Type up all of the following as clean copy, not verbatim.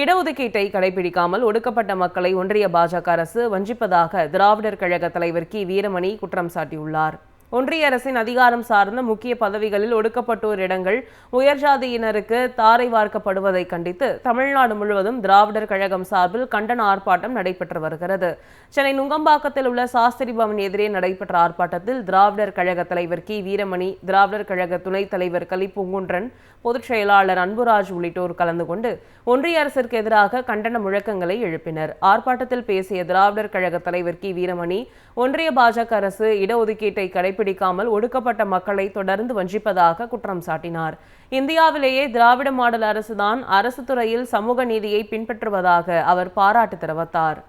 இடஒதுக்கீட்டை கடைபிடிக்காமல் ஒடுக்கப்பட்ட மக்களை ஒன்றிய பாஜக அரசு வஞ்சிப்பதாக திராவிடர் கழக தலைவர் கி வீரமணி குற்றம் சாட்டியுள்ளார். ஒன்றிய அரசின் அதிகாரம் சார்ந்த முக்கிய பதவிகளில் ஒடுக்கப்பட்டோர் இடங்கள் உயர்ஜாதியினருக்கு தாரை வார்க்கப்படுவதை கண்டித்து தமிழ்நாடு முழுவதும் திராவிடர் கழகம் சார்பில் கண்டன ஆர்ப்பாட்டம் நடைபெற்று வருகிறது. சென்னை நுங்கம்பாக்கத்தில் உள்ள சாஸ்திரி பவன் எதிரே நடைபெற்ற ஆர்ப்பாட்டத்தில் திராவிடர் கழக தலைவர் கி வீரமணி, திராவிடர் கழக துணைத் தலைவர் கலிப்பூங்குன்றன், பொதுச் செயலாளர் அன்புராஜ் உள்ளிட்டோர் கலந்து கொண்டு ஒன்றிய அரசிற்கு எதிராக கண்டன முழக்கங்களை எழுப்பினர். ஆர்ப்பாட்டத்தில் பேசிய திராவிடர் கழக தலைவர் கி வீரமணி, ஒன்றிய பாஜக அரசு இடஒதுக்கீட்டை கடைபிடிக்காமல் ஒடுக்கப்பட்ட மக்களை தொடர்ந்து வஞ்சிப்பதாக குற்றம் சாட்டினார். இந்தியாவிலேயே திராவிட மாடல் அரசுதான் அரசு துறையில் சமூக நீதியை பின்பற்றுவதாக அவர் பாராட்டு தெரிவித்தார்.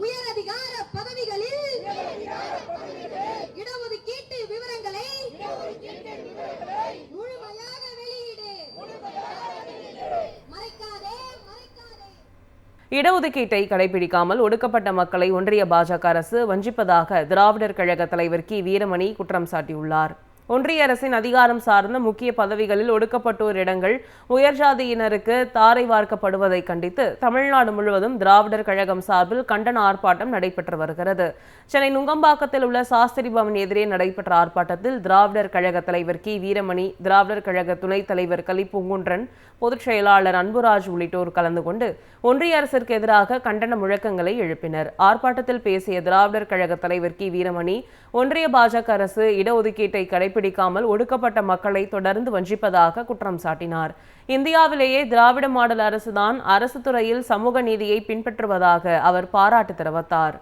உயரதிகார பதவிகளில் இடஒதுக்கீட்டு விவரங்களை முழுமையாக வெளியிடு. இடஒதுக்கீட்டை கடைபிடிக்காமல் ஒடுக்கப்பட்ட மக்களை ஒன்றிய பாஜக அரசு வஞ்சிப்பதாக திராவிடர் கழக தலைவர் கி வீரமணி குற்றம் சாட்டியுள்ளார். ஒன்றிய அரசின் அதிகாரம் சார்ந்த முக்கிய பதவிகளில் ஒடுக்கப்பட்டோர் இடங்கள் உயர்ஜாதியினருக்கு தாரை வார்க்கப்படுவதை கண்டித்து தமிழ்நாடு முழுவதும் திராவிடர் கழகம் சார்பில் கண்டன ஆர்ப்பாட்டம் நடைபெற்று வருகிறது. சென்னை நுங்கம்பாக்கத்தில் உள்ள சாஸ்திரி பவன் எதிரே நடைபெற்ற ஆர்ப்பாட்டத்தில் திராவிடர் கழக தலைவர் கி வீரமணி, திராவிடர் கழக துணைத் தலைவர் கலிப்பூங்குன்றன், பொதுச் செயலாளர் அன்புராஜ் உள்ளிட்டோர் கலந்து கொண்டு ஒன்றிய அரசிற்கு எதிராக கண்டன முழக்கங்களை எழுப்பினர். ஆர்ப்பாட்டத்தில் பேசிய திராவிடர் கழக தலைவர் கி வீரமணி, ஒன்றிய பாஜக அரசு இடஒதுக்கீட்டை கடைபிடிக்காமல் ஒடுக்கப்பட்ட மக்களை தொடர்ந்து வஞ்சிப்பதாக குற்றம் சாட்டினார். இந்தியாவிலேயே திராவிட மாடல் அரசுதான் அரசு துறையில் சமூக நீதியை பின்பற்றுவதாக அவர் பாராட்டு தெரிவித்தார்.